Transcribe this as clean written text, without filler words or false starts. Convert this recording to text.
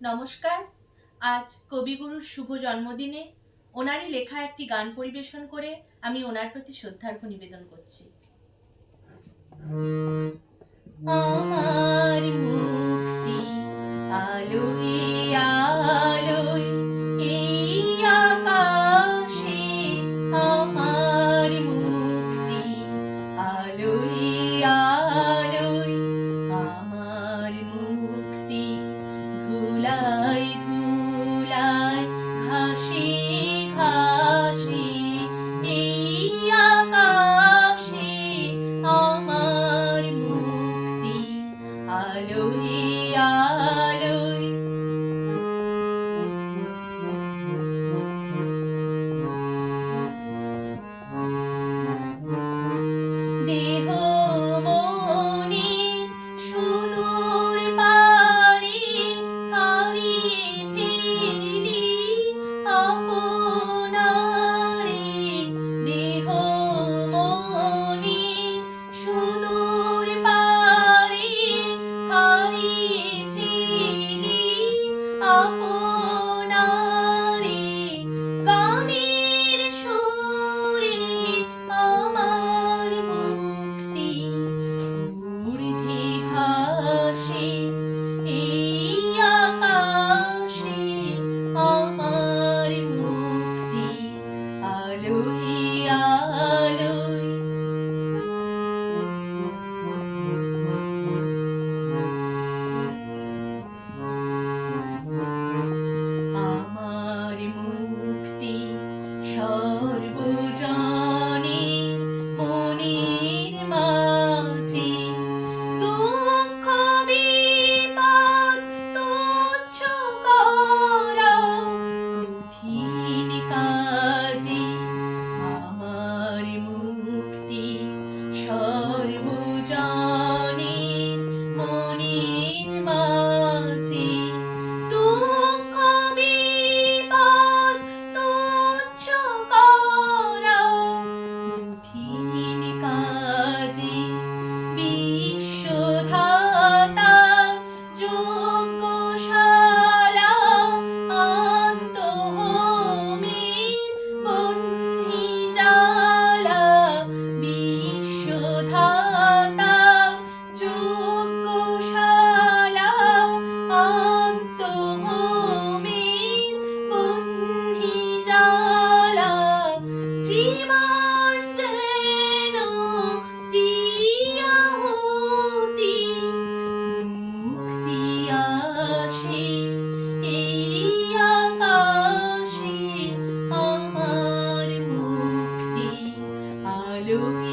নমস্কার। আজ কবিগুরুর শুভ জন্মদিনে ওনারই লেখা একটি গান পরিবেশন করে আমি ওনার প্রতি শ্রদ্ধার্ঘ্য নিবেদন করছি। আমার মুক্তি আলোয় আলোয় এই আকাশে, আমার মুক্তি আলোয় আলোয়, আমার মুক্তি ধুলায় ধুলায় ঘাসে ঘাসে এই আকাশে, আমার মুক্তি আলোয় আলোয়। দেহ মনে সুদূর পারে হারিয়ে ফেলি আপনারে, দেহ মনে সুদূর পারে হারিয়ে ফেলি আপনারে, গানের সুরে আমার মুক্তি ঊর্ধ্বে ভাসে এই আকাশে, আমার মুক্তি আলোয় আলোয়। আমার মুক্তি সর্বজনে মনের মাঝে, দুঃখ বিপদ তুচ্ছ করা কঠিন কাজে, আমার মুক্তি সর্বজনে মনের মাঝে, দুঃখ বিপদ তুচ্ছ করা কঠিন কাজে, বিশ্বধাতা যজ্ঞশালা আত্মহোমের বহ্নি জ্বালা, বিশ্বধাতা যজ্ঞশালা আত্মহোমের বহ্নি জ্বালা, জীবন যেন দিয়াহুতি মুক্তি আসে এই আকাশে, আমার মুক্তি আলোয়